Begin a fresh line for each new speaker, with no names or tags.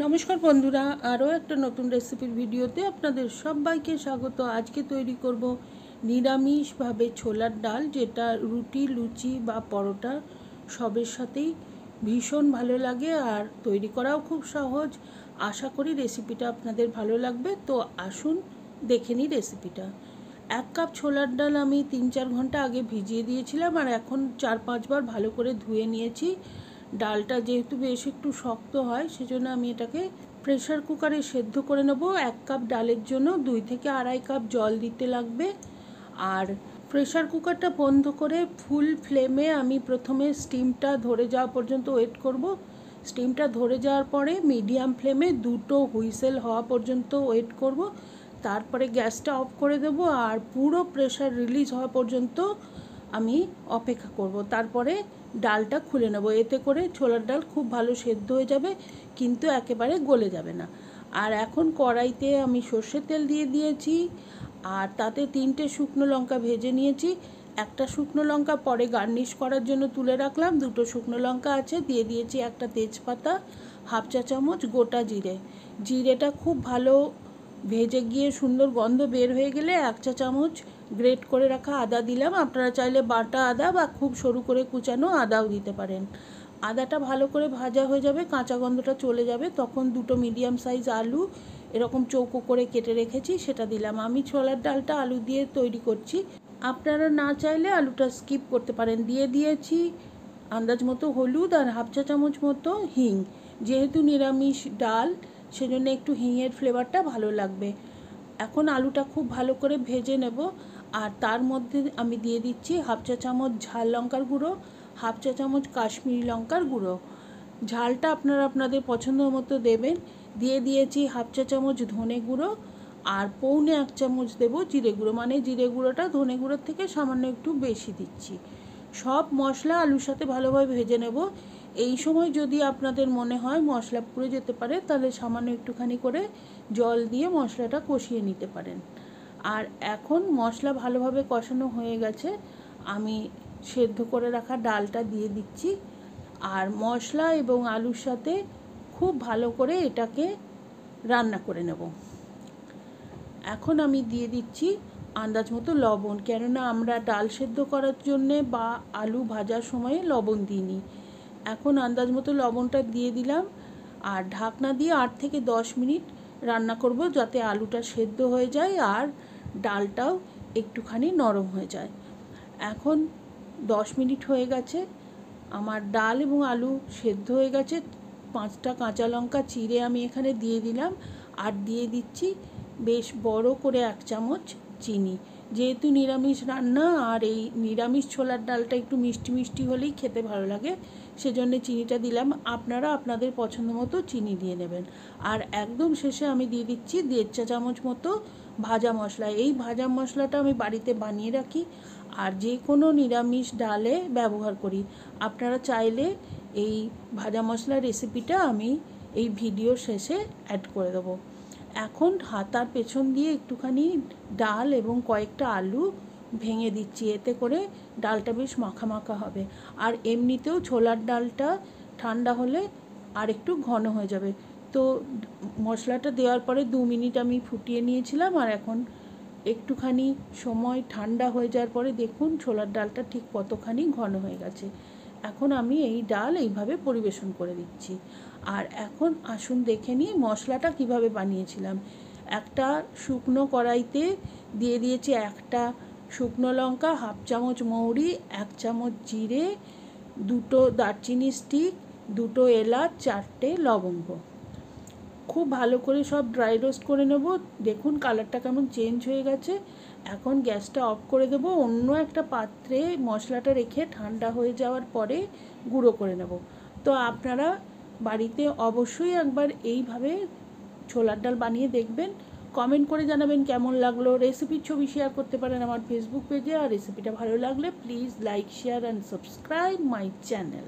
নমস্কার বন্ধুরা, আরও একটা নতুন রেসিপির ভিডিওতে আপনাদের সবাইকে স্বাগত। আজকে তৈরি করব নিরামিষভাবে ছোলার ডাল, যেটা রুটি, লুচি বা পরোটা সবের সাথেই ভীষণ ভালো লাগে আর তৈরি করাও খুব সহজ। আশা করি রেসিপিটা আপনাদের ভালো লাগবে। তো আসুন দেখে নিই রেসিপিটা। 1 কাপ ছোলার ডাল আমি 3-4 ঘন্টা আগে ভিজিয়ে দিয়েছিলাম আর এখন 4-5 বার ভালো করে ধুয়ে নিয়েছি। ডালটা যেহেতু বেশ একটু শক্ত হয়, সেজন্য আমি এটাকে প্রেসার কুকারে সেদ্ধ করে নেব। 1 কাপ ডালের জন্য 2 থেকে আড়াই কাপ জল দিতে লাগবে। আর প্রেসার কুকারটা বন্ধ করে ফুল ফ্লেমে আমি প্রথমে স্টিমটা ধরে যাওয়া পর্যন্ত ওয়েট করব। স্টিমটা ধরে যাওয়ার পরে মিডিয়াম ফ্লেমে 2টো হুইসেল হওয়া পর্যন্ত ওয়েট করব। তারপরে গ্যাসটা অফ করে দেব আর পুরো প্রেসার রিলিজ হওয়া পর্যন্ত আমি অপেক্ষা করব। তারপরে ডালটা খুলে নেব। এতে করে ছোলার ডাল খুব ভালো সেদ্ধ হয়ে যাবে, কিন্তু একেবারে গলে যাবে না। আর এখন কড়াইতে আমি সর্ষের তেল দিয়ে দিয়েছি আর তাতে 3টে শুকনো লঙ্কা ভেজে নিয়েছি। একটা শুকনো লঙ্কা পরে গার্নিশ করার জন্য তুলে রাখলাম। 2টো শুকনো লঙ্কা আছে, দিয়ে দিয়েছি একটা তেজপাতা, হাফ চা চামচ গোটা জিরে। জিরেটা খুব ভালো ভেজে গিয়ে সুন্দর গন্ধ বের হয়ে গেলে 1 চা চামচ গ্রেট করে রাখা আদা দিলাম। আপনারা চাইলে বাটা আদা বা খুব সরু করে কুচানো আদাও দিতে পারেন। আদাটা ভালো করে ভাজা হয়ে যাবে, কাঁচা গন্ধটা চলে যাবে, তখন 2টো মিডিয়াম সাইজ আলু এরকম চৌকো করে কেটে রেখেছি সেটা দিলাম। আমি ছোলার ডালটা আলু দিয়ে তৈরি করছি, আপনারা না চাইলে আলুটা স্কিপ করতে পারেন। দিয়ে দিয়েছি আন্দাজ মতো হলুদ আর হাফ চা চামচ মতো হিং। যেহেতু নিরামিষ ডাল, সেজন্য একটু হিংয়ের ফ্লেভারটা ভালো লাগবে। এখন আলুটা খুব ভালো করে ভেজে নেব আর তার মধ্যে আমি দিয়ে দিচ্ছি হাফ চা চামচ ঝাল লঙ্কার গুঁড়ো, হাফ চা চামচ কাশ্মীরি লঙ্কার গুঁড়ো। ঝালটা আপনারা আপনাদের পছন্দ মতো দেবেন। দিয়ে দিয়েছি হাফ চা চামচ ধনে গুঁড়ো আর পৌনে 1 চামচ দেবো জিরে গুঁড়ো, মানে জিরে গুঁড়োটা ধনে গুঁড়োর থেকে সামান্য একটু বেশি দিচ্ছি। সব মশলা আলুর সাথে ভালোভাবে ভেজে নেব। এই সময় যদি আপনাদের মনে হয় মশলা পুড়ে যেতে পারে, তাহলে সামান্য একটুখানি করে জল দিয়ে মশলাটা কষিয়ে নিতে পারেন। আর এখন মশলা ভালোভাবে কষানো হয়ে গেছে, আমি সেদ্ধ করে রাখা ডালটা দিয়ে দিচ্ছি আর মশলা এবং আলুর সাথে খুব ভালো করে এটাকে রান্না করে নেব। এখন আমি দিয়ে দিচ্ছি আন্দাজ মতো লবণ, কেননা আমরা ডাল সেদ্ধ করার জন্যে বা আলু ভাজার সময়ে লবণ দিইনি। এখন আন্দাজ মতো লবণটা দিয়ে দিলাম আর ঢাকনা দিয়ে 8 থেকে 10 মিনিট রান্না করব, যাতে আলুটা সেদ্ধ হয়ে যায় আর ডালটাও একটুখানি নরম হয়ে যায়। এখন 10 মিনিট হয়ে গেছে, আমার ডাল এবং আলু সেদ্ধ হয়ে গেছে। 5টা কাঁচা লঙ্কা চিড়ে আমি এখানে দিয়ে দিলাম আর দিয়ে দিচ্ছি বেশ বড় করে 1 চামচ চিনি। যেহেতু নিরামিষ রান্না আর এই নিরামিষ ছোলার ডালটা একটু মিষ্টি মিষ্টি হলেই খেতে ভালো লাগে, সেজন্য চিনিটা দিলাম। আপনারা আপনাদের পছন্দ মতো চিনি দিয়ে নেবেন। আর একদম শেষে আমি দিয়ে দিচ্ছি 1.5 চা চামচ মতো ভাজা মশলা। এই ভাজা মশলাটা আমি বাড়িতে বানিয়ে রাখি আর যে কোনো নিরামিষ ডালে ব্যবহার করি। আপনারা চাইলে এই ভাজা মশলার রেসিপিটা আমি এই ভিডিওর শেষে অ্যাড করে দেবো। এখন হাতার পেছন দিয়ে একটুখানি ডাল এবং কয়েকটা আলু ভেঙে দিচ্ছি, এতে করে ডালটা বেশ মাখা মাখা হবে। আর এমনিতেও ছোলার ডালটা ঠান্ডা হলে আর একটু ঘন হয়ে যাবে। তো মশলাটা দেওয়ার পরে 2 মিনিট আমি ফুটিয়ে নিয়েছিলাম আর এখন একটুখানি সময় ঠান্ডা হয়ে যাওয়ার পরে দেখুন ছোলার ডালটা ঠিক কতখানি ঘন হয়ে গেছে। এখন আমি এই ডাল এইভাবে পরিবেশন করে দিচ্ছি। আর এখন আসুন দেখে নিই মশলাটা কিভাবে বানিয়েছিলাম। একটা শুকনো কড়াইতে দিয়ে দিয়েছি 1টা শুকনো লঙ্কা, হাফ চামচ মৌরি, 1 চামচ জিরে, 2টো দারচিনি স্টিক, 2টো এলাচ, 4টে লবঙ্গ। খুব ভালো করে সব ড্রাই রোস্ট করে নেব। দেখুন কালারটা কেমন চেঞ্জ হয়ে গেছে। এখন গ্যাসটা অফ করে দেবো। অন্য একটা পাত্রে মশলাটা রেখে ঠান্ডা হয়ে যাওয়ার পরে গুঁড়ো করে নেব। তো আপনারা বাড়িতে অবশ্যই একবার এইভাবে ছোলার ডাল বানিয়ে দেখবেন। কমেন্ট করে জানাবেন কেমন লাগলো। রেসিপির ছবি শেয়ার করতে পারেন আমার ফেসবুক পেজে। আর রেসিপিটা ভালো লাগলে please like, share and subscribe my channel.